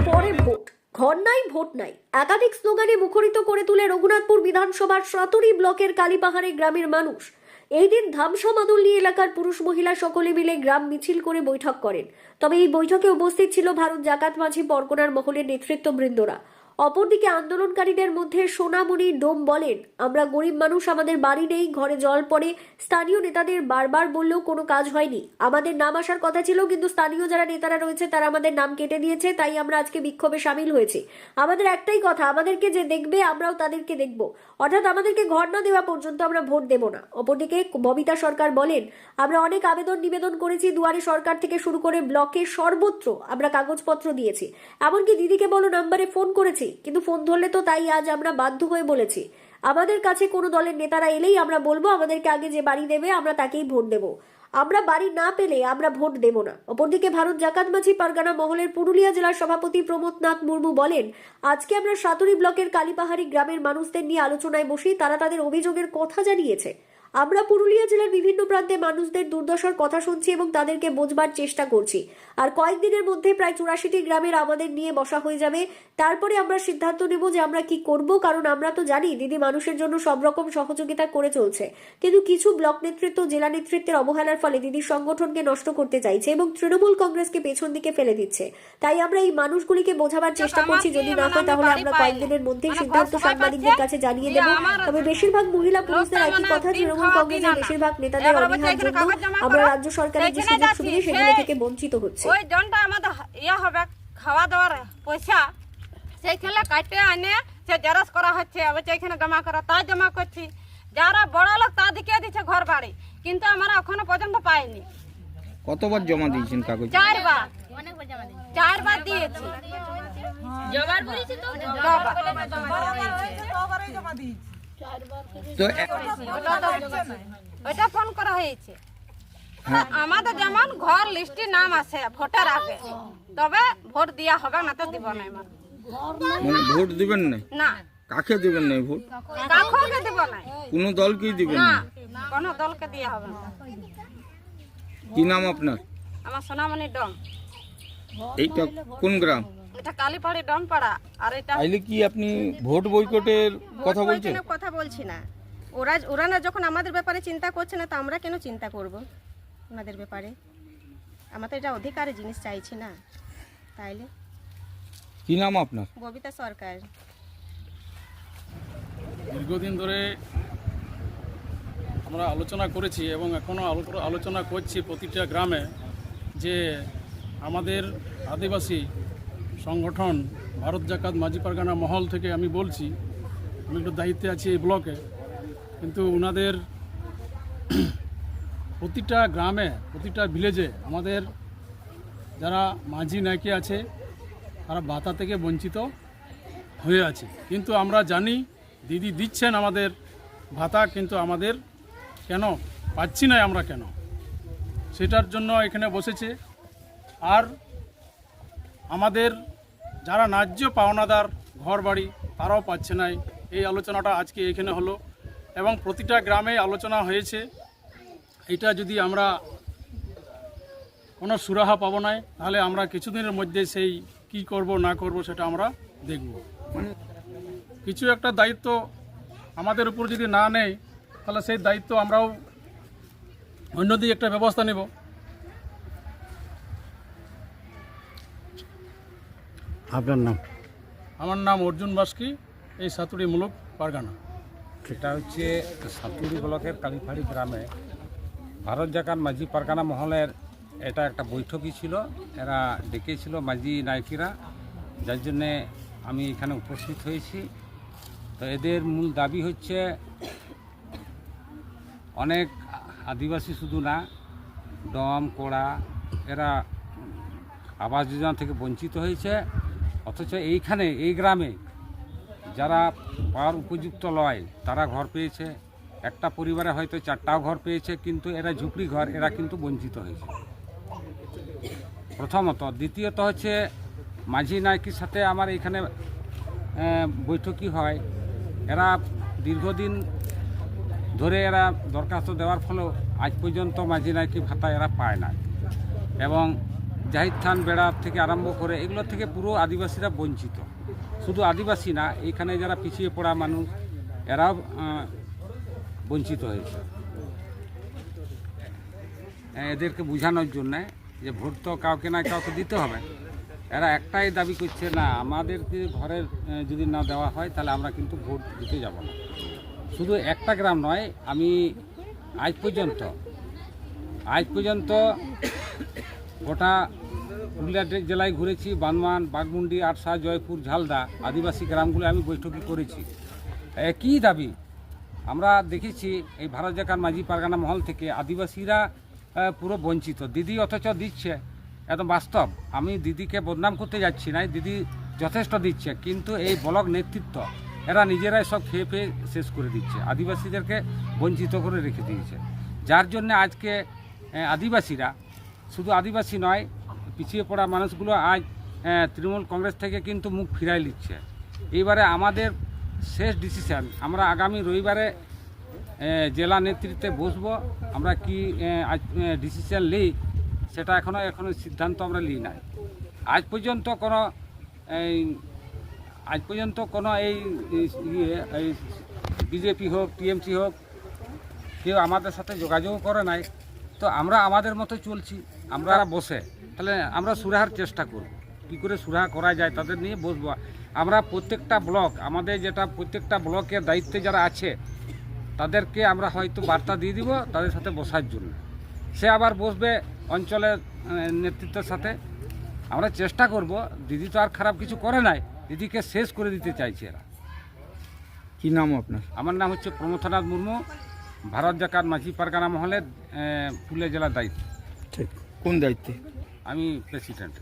পরে ভোট, ঘর নাই ভোট নাই, একাধিক স্লোগানে মুখরিত করে তুলে রঘুনাথপুর বিধানসভার সাতুরি ব্লকের কালীপাহাড়ে গ্রামের মানুষ এই দিন ধামসা মাদুল্লি এলাকার পুরুষ মহিলা সকলে মিলে গ্রাম মিছিল করে বৈঠক করেন। তবে এই বৈঠকে উপস্থিত ছিল ভারত জাকাত মাঝি পরগনার মহলের নেতৃত্ববৃন্দরা। অপরদিকে আন্দোলনকারীদের মধ্যে সোনামণি ডোম বলেন, আমরা গরিব মানুষ, আমাদের বাড়ি নেই, ঘরে জল পড়ে। স্থানীয় নেতাদের বারবার বললেও কোনো কাজ হয়নি। আমাদের নাম আসার কথা ছিল, কিন্তু স্থানীয় যারা নেতারা রয়েছে তারা আমাদের নাম কেটে দিয়েছে, তাই আমরা আজকে বিক্ষোভে সামিল হয়েছি। আমাদের একটাই কথা, আমাদেরকে যে দেখবে আমরাও তাদেরকে দেখব, অর্থাৎ আমাদেরকে ঘর না দেওয়া পর্যন্ত আমরা ভোট দেব না। অপরদিকে ববিতা সরকার বলেন, আমরা অনেক আবেদন নিবেদন করেছি, দুয়ারে সরকার থেকে শুরু করে ব্লকে সর্বত্র আমরা কাগজপত্র দিয়েছি, এমনকি দিদিকে বলো নাম্বারে ফোন করেছি, কিন্তু ফোন ধরলে তো তাই আজ আমরা বাধ্য হয়ে বলেছি আমাদের কাছে কোনো দলের নেতারা এলেই আমরা বলবো আমাদেরকে আগে যে বাড়ি দেবে আমরা তাকেই ভোট দেব, আমরা বাড়ি না পেলে আমরা ভোট দেব না। অপরদিকে ভারত জাকাত মাঝি পরগনা মহলের পুরুলিয়া জেলার সভাপতি প্রমোদ নাথ মুর্মু বলেন, আজকে আমরা সাতুরি ব্লকের কালীপাহাড়ি গ্রামের মানুষদের নিয়ে আলোচনায় বসি, তারা তাদের অভিযোগের কথা জানিয়েছে। আমরা পুরুলিয়া জেলার বিভিন্ন প্রান্তে মানুষদের দুর্দশার কথা শুনছি এবং তাদেরকে বোঝবার চেষ্টা করছি। আর কয়েকদিনের মধ্যে প্রায় 84টি গ্রামের আমাদের নিয়ে বসা হয়ে যাবে, তারপরে আমরা সিদ্ধান্ত নেব যে আমরা কি করব। কারণ আমরা তো জানি দিদি মানুষের জন্য সব রকম সহযোগিতা করে চলছে, কিন্তু কিছু ব্লক নেতৃত্ব জেলা নেতৃত্বের অবহেলার ফলে দিদির সংগঠনকে নষ্ট করতে চাইছে এবং তৃণমূল কংগ্রেসকে পেছন দিকে ফেলে দিচ্ছে। তাই আমরা এই মানুষগুলিকে বোঝাবার চেষ্টা করছি, যদি না হয় তাহলে আমরা কয়েকদিনের মধ্যেই সিদ্ধান্ত সাংবাদিকদের কাছে জানিয়ে দেব। তবে বেশিরভাগ মহিলা পুরুষদের একই কথা, তৃণমূল কংগ্রেসের বেশিরভাগ নেতাদের অনীহার জন্য আমরা রাজ্য সরকারের যে সুযোগ সুবিধা সেগুলো থেকে বঞ্চিত হচ্ছে। ওই জনটা আমাদের হবে খাওয়া দাওয়ার পয়সা সেইখানে কাটে আনে সে জেরক্স করা হচ্ছে, এখানে জমা করা তাই জমা করছি। যারা বড় লোক তা দিকে দিচ্ছে ঘর বাড়ি, কিন্তু আমরা এখনো পর্যন্ত পাইনি। কতবার জমা দিয়েছেন কাগজ? চারবার দিয়েছি। তো ওইটা ফোন করা হয়েছে। আমাদের যেমন ঘর লিস্টে নাম আছে ভোটার আগে, তবে ভোট দেওয়া হবে না, তো দিব না। মানে ভোট দিবেন না? না। কাকে দিবেন না ভোট? কাউকে দিব না। কোন দলকেই দিবেন না, না? কোন দলকে দেওয়া হবে না। কি নাম আপনার? আমার সোনামণি ডম। এইটা কোন গ্রাম? এটা কালীপাহাড়ি ডমপাড়া। আর এটা আইলে কি আপনি ভোট বয়কটের কথা বলছেন? কথা বলছি না। ওরা না যখন আমাদের ব্যাপারে চিন্তা করছে না, তো আমরা কেন চিন্তা করব ওনাদের ব্যাপারে? আমরা তো এটা অধিকারের জিনিস চাইছি না। তাইলে কি নাম আপনার? ববিতা সরকার। দীর্ঘদিন ধরে আমরা আলোচনা করেছি এবং এখনও আলোচনা করছি প্রতিটা গ্রামে, যে আমাদের আদিবাসী সংগঠন ভারত জাকাত মাঝি পরগনা মহল থেকে আমি বলছি, আমি একটু দায়িত্বে আছি এই ব্লকে, কিন্তু ওনাদের প্রতিটা গ্রামে প্রতিটা ভিলেজে আমাদের যারা মাঝি নায়কি আছে তারা ভাতা থেকে বঞ্চিত হয়ে আছে। কিন্তু আমরা জানি দিদি দিচ্ছেন আমাদের ভাতা, কিন্তু আমাদের কেন পাচ্ছি না আমরা কেন, সেটার জন্য এখানে বসেছে। আর আমাদের যারা ন্যায্য পাওনাদার ঘর বাড়ি তারাও পাচ্ছে না। এই আলোচনাটা আজকে এখানে হলো এবং প্রতিটা গ্রামে আলোচনা হয়েছে। এটা যদি আমরা কোনো সুরাহা পাবো না, তাহলে আমরা কিছুদিনের মধ্যে সেই কি করব না করব সেটা আমরা দেখব। মানে কিছু একটা দায়িত্ব আমাদের উপর যদি না নেয়, তাহলে সেই দায়িত্ব আমরাও অন্যদিকে একটা ব্যবস্থা নেব। আপনার নাম? আমার নাম অর্জুন বাস্কি, এই সাতুরি মুলুক পরগনা। এটা হচ্ছে সাতুরি ব্লকের কালীপাহাড়ি গ্রামে ভারত জাকাত মাঝি পরগনা মহলের এটা একটা বৈঠকই ছিল। এরা ডেকেছিল মাঝি নায়কিরা, যার জন্যে আমি এখানে উপস্থিত হয়েছি। তো এদের মূল দাবি হচ্ছে, অনেক আদিবাসী শুধু না, ডম কোড়া এরা আবাস যোজনা থেকে বঞ্চিত হয়েছে, অথচ এইখানে এই গ্রামে যারা পাওয়ার উপযুক্ত লয় তারা ঘর পেয়েছে। একটা পরিবারে হয়তো 4টাও ঘর পেয়েছে, কিন্তু এরা ঝুপড়ি ঘর, এরা কিন্তু বঞ্চিত হয়েছে প্রথমত। দ্বিতীয়ত হচ্ছে মাঝি নায়কির সাথে আমার এখানে বৈঠকই হয়। এরা দীর্ঘদিন ধরে এরা দরখাস্ত দেওয়ার ফলেও আজ পর্যন্ত মাঝি নায়কি ভাতা এরা পায় না, এবং জাহিদ খান বেড়া থেকে আরম্ভ করে এগুলো থেকে পুরো আদিবাসীরা বঞ্চিত। শুধু আদিবাসী না, এখানে যারা পিছিয়ে পড়া মানুষ এরাও বঞ্চিত হয়েছে। এদেরকে বোঝানোর জন্যে যে ভোট তো কাউকে না কাউকে দিতে হবে, এরা একটাই দাবি করছে, না আমাদেরকে ঘরের যদি না দেওয়া হয় তাহলে আমরা কিন্তু ভোট দিতে যাব না। শুধু একটা গ্রাম নয়, আমি আজ পর্যন্ত গোটা পুরুলিয়া জেলায় ঘুরেছি। বানমান, বাগমুন্ডি, আটসা, জয়পুর, ঝালদা আদিবাসী গ্রামগুলো আমি বৈঠকি করেছি। একই দাবি আমরা দেখেছি। এই ভারত জাকাত মাঝি পারগানা মহল থেকে আদিবাসীরা পুরো বঞ্চিত। দিদি অথচ দিচ্ছে, এত বাস্তব। আমি দিদিকে বদনাম করতে যাচ্ছি না, দিদি যথেষ্ট দিচ্ছে, কিন্তু এই ব্লক নেতৃত্ব এরা নিজেরাই সব খেয়ে পেয়ে শেষ করে দিচ্ছে, আদিবাসীদেরকে বঞ্চিত করে রেখে দিয়েছে। যার জন্য আজকে আদিবাসীরা, শুধু আদিবাসী নয়, পিছিয়ে পড়া মানুষগুলো আজ তৃণমূল কংগ্রেস থেকে কিন্তু মুখ ফিরাই নিচ্ছে। এইবারে আমাদের শেষ ডিসিশন, আমরা আগামী রবিবারে জেলা নেতৃত্বে বসবো। আমরা কি ডিসিশন নিই সেটা এখনো সিদ্ধান্ত আমরা নিই নাই। আজ পর্যন্ত কোনো এই বিজেপি হোক, টিএমসি হোক, কেউ আমাদের সাথে যোগাযোগ করে নাই। তো আমরা আমাদের মতো চলছি। আমরা বসে তাহলে আমরা সুরাহার চেষ্টা করব, কী করে সুরাহা করা যায় তাদের নিয়ে বসবো। আমরা প্রত্যেকটা ব্লক, আমাদের যেটা প্রত্যেকটা ব্লকের দায়িত্বে যারা আছে তাদেরকে আমরা হয়তো বার্তা দিয়ে দিব তাদের সাথে বসার জন্য। সে আবার বসবে অঞ্চলের নেতৃত্বের সাথে। আমরা চেষ্টা করব। দিদি তো আর খারাপ কিছু করে নাই, দিদিকে শেষ করে দিতে চাইছে এরা। কি নাম আপনার? আমার নাম হচ্ছে প্রমথনাথ মুর্মু, ভারত জাকাত মাঝি পারগানা মহলের পুরুলিয়া জেলার দায়িত্ব। ঠিক, কোন দায়িত্বে? আমি প্রেসিডেন্ট।